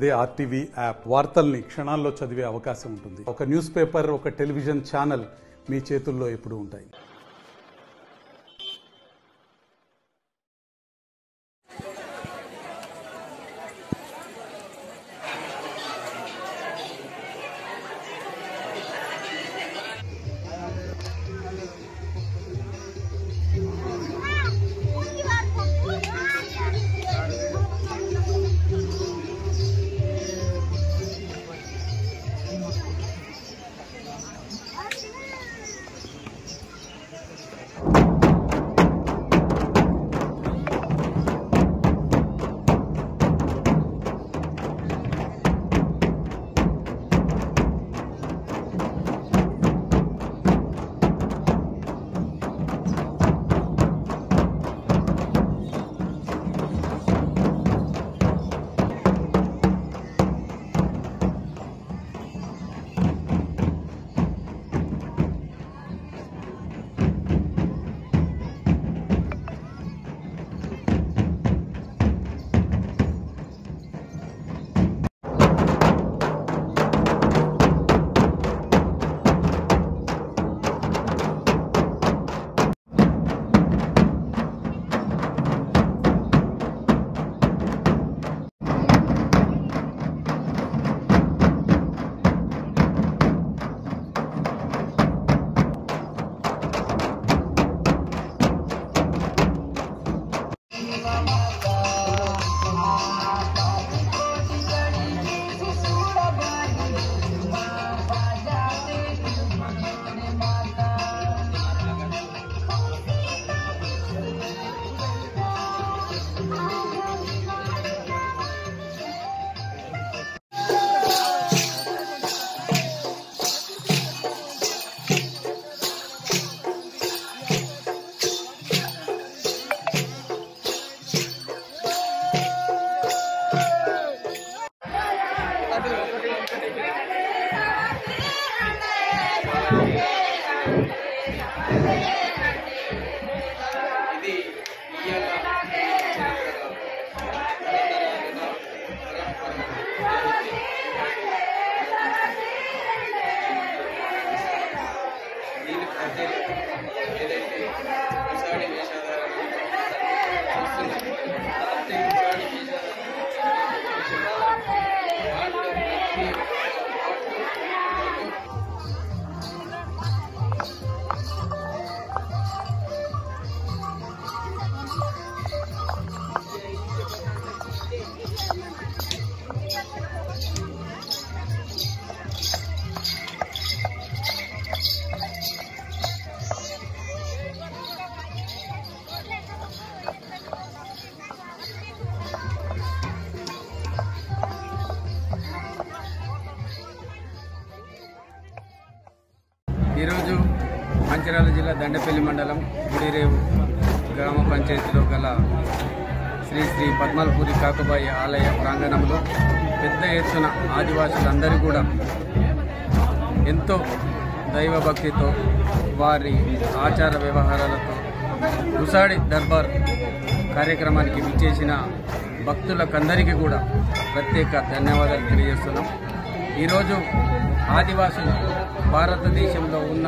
అదే RTV app వార్తల్ని క్షణాల్లో చదివే అవకాశం ఉంటుంది. ఒక న్యూస్ పేపర్, ఒక టెలివిజన్ ఛానల్ మీ చేతుల్లో ఎప్పుడూ ఉంటాయి. ఈరోజు మంచిర్యాల జిల్లా దండపల్లి మండలం గుడిరేవు గ్రామ పంచాయతీలో గల శ్రీ శ్రీ పద్మల్పూరి కాకుబాయి ఆలయ ప్రాంగణంలో పెద్ద ఎత్తున ఆదివాసులందరూ కూడా ఎంతో దైవభక్తితో వారి ఆచార వ్యవహారాలతో గుసాడి దర్బార్ కార్యక్రమానికి విచ్చేసిన భక్తులకందరికీ కూడా ప్రత్యేక ధన్యవాదాలు తెలియజేస్తున్నాం. ఈరోజు ఆదివాసులు భారతదేశంలో ఉన్న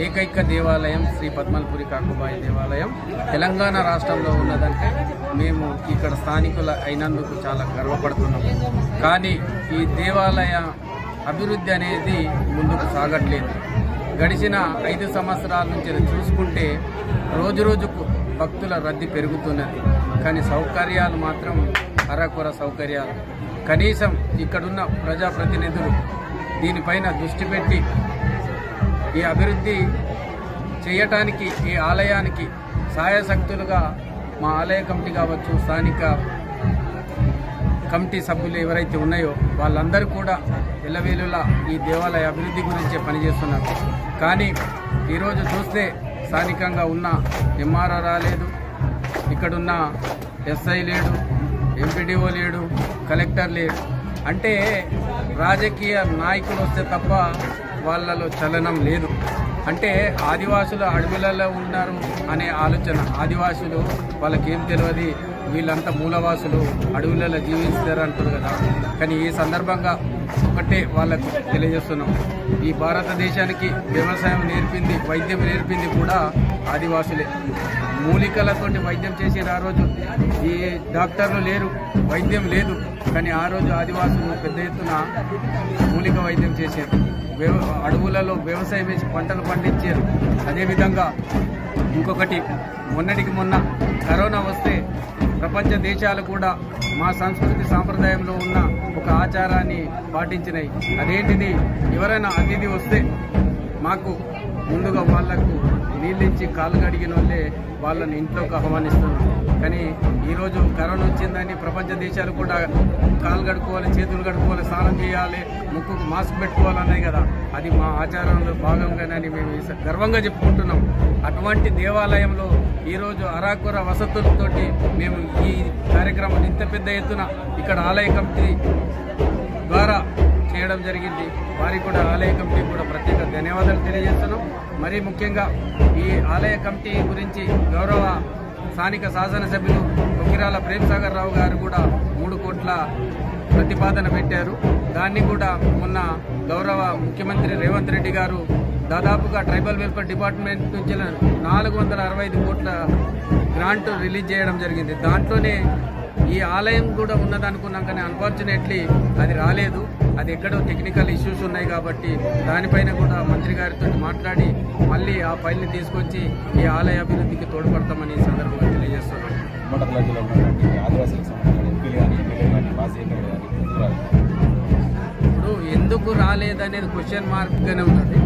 ఏకైక దేవాలయం శ్రీ పద్మల్పూరి కాకుబాయి దేవాలయం తెలంగాణ రాష్ట్రంలో ఉన్నదంటే మేము ఇక్కడ స్థానికులు అయినందుకు చాలా గర్వపడుతున్నాం. కానీ ఈ దేవాలయ అభివృద్ధి అనేది ముందుకు సాగట్లేదు. గడిచిన 5 సంవత్సరాల నుంచి చూసుకుంటే రోజుకు భక్తుల రద్దీ పెరుగుతున్నది. కానీ సౌకర్యాలు మాత్రం అరకొర సౌకర్యాలు. కనీసం ఇక్కడున్న ప్రజాప్రతినిధులు దీనిపైన దృష్టి పెట్టి ఈ అభివృద్ధి చేయటానికి ఈ ఆలయానికి సాయశక్తులుగా మా ఆలయ కమిటీ కావచ్చు, స్థానిక కమిటీ సభ్యులు ఎవరైతే ఉన్నాయో వాళ్ళందరూ కూడా ఎల్లవేళలా ఈ దేవాలయ అభివృద్ధి గురించే పనిచేస్తున్నారు. కానీ ఈరోజు చూస్తే స్థానికంగా ఉన్న ఎంఆర్ఓ రాలేదు, ఇక్కడున్న ఎస్ఐ లేడు, ఎంపీడీఓ లేడు, కలెక్టర్ లేడు. అంటే రాజకీయ నాయకులు వస్తే తప్ప వాళ్ళలో చలనం లేదు. అంటే ఆదివాసులు అడవులలో ఉన్నారు అనే ఆలోచన. ఆదివాసులు వాళ్ళకేం తెలియదు, వీళ్ళంతా మూలవాసులు అడవులలో జీవిస్తారు అంటారు కదా. కానీ ఈ సందర్భంగా ఒకటే వాళ్ళకు తెలియజేస్తున్నాం, ఈ భారతదేశానికి వ్యవసాయం నేర్పింది, వైద్యం నేర్పింది కూడా ఆదివాసులే. మూలికలతోటి వైద్యం చేసేది ఆ రోజు. ఈ డాక్టర్లు లేరు, వైద్యం లేదు, కానీ ఆ రోజు ఆదివాసులు పెద్ద ఎత్తున మూలిక వైద్యం చేశారు. అడవులలో వ్యవసాయం వేసి పంటలు పండించారు. అదేవిధంగా ఇంకొకటి, మొన్నటికి మొన్న కరోనా వస్తే ప్రపంచ దేశాలు కూడా మా సంస్కృతి సాంప్రదాయంలో ఉన్న ఒక ఆచారాన్ని పాటించినాయి. అదేంటిది, ఎవరైనా అతిథి వస్తే మాకు ముందుగా వాళ్లకు నీళ్ళిచ్చి కాళ్ళు కడిగిన వాళ్ళే వాళ్ళని ఇంట్లోకి ఆహ్వానిస్తున్నారు. కానీ ఈరోజు కరోనా వచ్చిందని ప్రపంచ దేశాలు కూడా కాళ్ళు కడుక్కోవాలి, చేతులు కడుక్కోవాలి, స్నానం చేయాలి, ముక్కుకు మాస్క్ పెట్టుకోవాలన్నాయి కదా. అది మా ఆచారంలో భాగంగానని మేము గర్వంగా చెప్పుకుంటున్నాం. అటువంటి దేవాలయంలో ఈరోజు అరాకొర వసతులతోటి మేము ఈ కార్యక్రమం ఇంత పెద్ద ఎత్తున ఇక్కడ ఆలయ కమిటీ ద్వారా చేయడం జరిగింది. వారికి కూడా ఆలయ కమిటీ కూడా ప్రత్యేక ధన్యవాదాలు తెలియజేస్తున్నాం. మరీ ముఖ్యంగా ఈ ఆలయ కమిటీ గురించి గౌరవ స్థానిక శాసనసభ్యులు కొక్కిరాల ప్రేమ్సాగర్ రావు గారు కూడా 3 కోట్ల ప్రతిపాదన పెట్టారు. దాన్ని కూడా మొన్న గౌరవ ముఖ్యమంత్రి రేవంత్ రెడ్డి గారు దాదాపుగా ట్రైబల్ వెల్ఫేర్ డిపార్ట్మెంట్ నుంచి 465 కోట్ల గ్రాంట్ రిలీజ్ చేయడం జరిగింది. దాంట్లోనే ఈ ఆలయం కూడా ఉన్నదనుకున్నాం, కానీ అన్ఫార్చునేట్లీ అది రాలేదు. అది ఎక్కడో టెక్నికల్ ఇష్యూస్ ఉన్నాయి కాబట్టి దానిపైన కూడా మంత్రి గారితో మాట్లాడి మళ్ళీ ఆ ఫైల్ని తీసుకొచ్చి ఈ ఆలయ అభివృద్ధికి తోడ్పడతామని ఈ సందర్భంగా తెలియజేస్తున్నాం. ఇప్పుడు ఎందుకు రాలేదనేది క్వశ్చన్ మార్క్గానే ఉన్నది.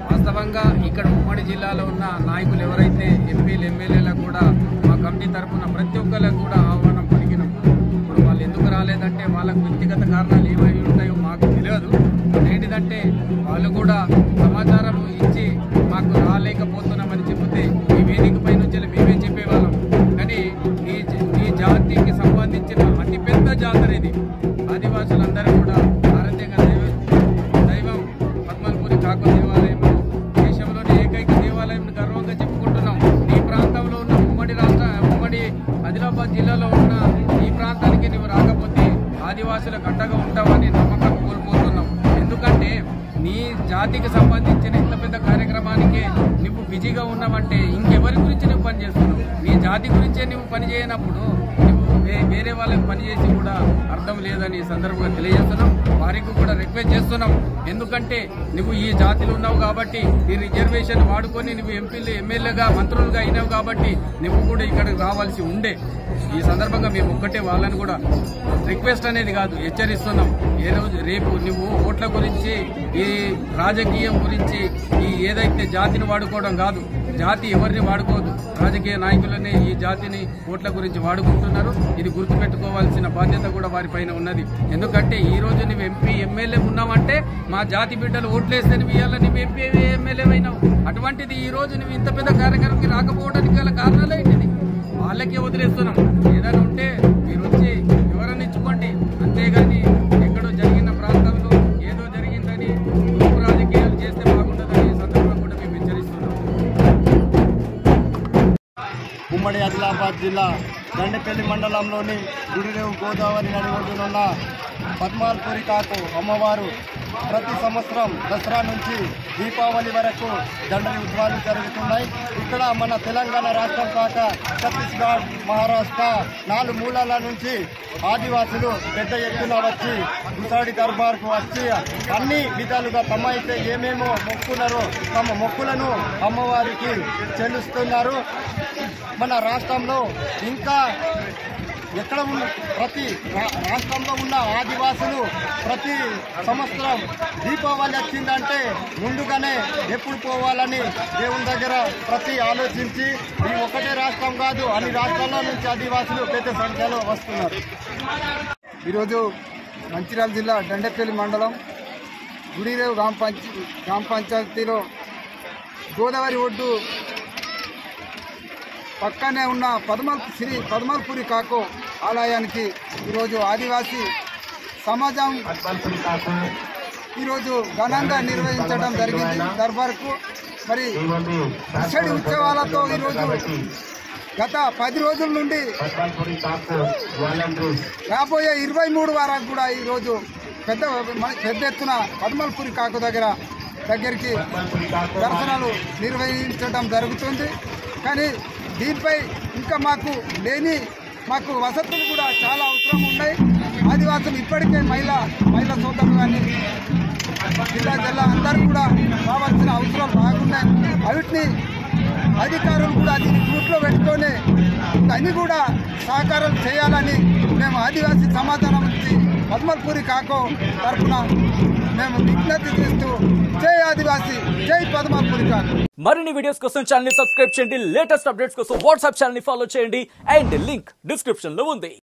వాస్తవంగా ఇక్కడ ఉమ్మడి జిల్లాలో ఉన్న నాయకులు ఎవరైతే ఎంపీలు ఎమ్మెల్యేలకు కూడా మా కమిటీ తరఫున ప్రతి ఒక్కరికి కూడా ఆహ్వానం పలికినాం. ఇప్పుడు వాళ్ళు ఎందుకు రాలేదంటే వాళ్ళకు వ్యక్తిగత కారణాలు ఏమై ఉంటాయో మాకు తెలియదు. ఏంటిదంటే వాళ్ళు కూడా సమాచారం ఇచ్చి మాకు రాలేకపోతున్నామని చెబితే ఈ వేదిక పై నుంచి మేమే చెప్పేవాళ్ళం. కానీ ఈ జాతికి సంబంధించిన అతిపెద్ద జాతర ఇది. ఆదివాసులందరూ కూడా భారతీయ దైవం పద్మల్పూరి కాకు దేవాలయం దేశంలోని ఏకైక దేవాలయం గర్వంగా చెప్పుకుంటున్నాం. ఈ ప్రాంతంలో ఉన్న ఉమ్మడి ఆదిలాబాద్ జిల్లాలో ఉన్న ఈ ప్రాంతానికి నువ్వు రాకపోతే ఆదివాసులకు అండగా ఉంటావని నమ్మకం కోల్పోతున్నాం. ఎందుకంటే నీ జాతికి సంబంధించిన ఇంత పెద్ద కార్యక్రమానికి నువ్వు బిజీగా ఉన్నావంటే ఇంకెవరి గురించి నువ్వు పనిచేస్తున్నావు? నీ జాతి గురించే నువ్వు పని చేయనప్పుడు నువ్వు వేరే వాళ్ళకి పనిచేసి కూడా అర్థం లేదని ఈ సందర్భంగా తెలియజేస్తున్నాం. వారికి కూడా రిక్వెస్ట్ చేస్తున్నాం. ఎందుకంటే నువ్వు ఈ జాతిలో ఉన్నావు కాబట్టి ఈ రిజర్వేషన్ వాడుకొని నువ్వు ఎంపీలు ఎమ్మెల్యేగా మంత్రులుగా అయినావు కాబట్టి నువ్వు కూడా ఇక్కడికి రావాల్సి ఉండే. ఈ సందర్భంగా మేము ఒక్కటే వాళ్ళని కూడా రిక్వెస్ట్ అనేది కాదు, హెచ్చరిస్తున్నాం. ఏ రోజు రేపు నువ్వు ఓట్ల గురించి, ఈ రాజకీయం గురించి, ఈ ఏదైతే జాతిని వాడుకోవడం కాదు, జాతి ఎవరిని వాడుకోదు, రాజకీయ నాయకులనే ఈ జాతిని ఓట్ల గురించి వాడుకుంటున్నారు. ఇది గుర్తుపెట్టుకోవాల్సిన బాధ్యత కూడా వారిపైన ఉన్నది. ఎందుకంటే ఈ రోజు నువ్వు ఎంపీ ఎమ్మెల్యే ఉన్నావంటే మా జాతి బిడ్డలు ఓట్లేస్తే నువ్వు ఇవాళ నువ్వు ఎంపీ ఎమ్మెల్యే అయినావు. అటువంటిది ఈ రోజు నువ్వు ఇంత పెద్ద కార్యక్రమంకి రాకపోవడానికి గల కారణాలు ఏంటిది? వాళ్ళకే వదిలేస్తున్నాం. ఏదైనా ఉంటే మీరు వచ్చి వివరణ ఇచ్చుకోండి, అంతేగాని ఎక్కడో జరిగిన ప్రాంతంలో ఏదో జరిగిందని గ్రూప్ రాజకీయాలు చేస్తే బాగుంటుందని ఈ సందర్భంగా కూడా మేము హెచ్చరిస్తున్నాం. ఉమ్మడి ఆదిలాబాద్ జిల్లా దండపల్లి మండలంలోని గుడిరేవు గోదావరి నది ఒడ్డునున్న పద్మాల్పూరి కాకు అమ్మవారు ప్రతి సంవత్సరం దసరా నుంచి దీపావళి వరకు దండలి ఉత్సవాలు జరుగుతున్నాయి. ఇక్కడ మన తెలంగాణ రాష్ట్రం కాక ఛత్తీస్గఢ్, మహారాష్ట్ర 4 మూలాల నుంచి ఆదివాసులు పెద్ద ఎత్తున వచ్చి గుసాడి దర్బార్కు వచ్చి అన్ని విధాలుగా తమ అయితే ఏమేమో మొక్కున్నారో తమ మొక్కులను అమ్మవారికి చెల్లిస్తున్నారు. మన రాష్ట్రంలో ఇంకా ఎక్కడ ఉన్న ప్రతి రాష్ట్రంలో ఉన్న ఆదివాసులు ప్రతి సంవత్సరం దీపావళి వచ్చిందంటే ముందుగానే ఎప్పుడు పోవాలని దేవుని దగ్గర ప్రతి ఆలోచించి ఈ ఒకటే రాష్ట్రం కాదు అన్ని రాష్ట్రాల నుంచి ఆదివాసులు పెద్ద సంఖ్యలో వస్తున్నారు. ఈరోజు మంచిర్యాల జిల్లా దండపల్లి మండలం గుడిరేవు గ్రామ పంచాయతీలో గోదావరి ఒడ్డు పక్కనే ఉన్న శ్రీ పద్మల్పూరి కాకు ఆలయానికి ఈరోజు ఆదివాసీ సమాజం ఈరోజు ఘనంగా నిర్వహించడం జరిగింది. దర్బార్కు మరి ఇచ్చడి ఉత్సవాలతో ఈరోజు గత 10 రోజుల నుండి రాబోయే 23 వరకు కూడా ఈరోజు పెద్ద ఎత్తున పద్మల్పూరి కాకు దగ్గరికి దర్శనాలు నిర్వహించడం జరుగుతుంది. కానీ దీనిపై ఇంకా మాకు వసతులు కూడా చాలా అవసరం ఉన్నాయి. ఆదివాసులు ఇప్పటికే మహిళా సోదరులు కానీ జిల్లా అందరూ కూడా రావాల్సిన అవసరాలు బాగున్నాయి. వీటిని అధికారులు కూడా దీన్ని దృష్టిలో పెట్టుకొని అన్ని కూడా సహకారం చేయాలని మేము ఆదివాసీ సమాధానం నుంచి పద్మల్పూరి కాకు తరఫున మేము విజ్ఞప్తి చేస్తూ జై ఆదివాసీ, జై పద్మల్పూరి కాకు. మరిన్ని వీడియోస్ కోసం ఛానల్ ని సబ్స్క్రైబ్ చేయండి. లేటెస్ట్ అప్డేట్స్ కోసం వాట్సాప్ ఛానల్ ని ఫాలో చేయండి. అండ్ లింక్ డిస్క్రిప్షన్ లో ఉంది.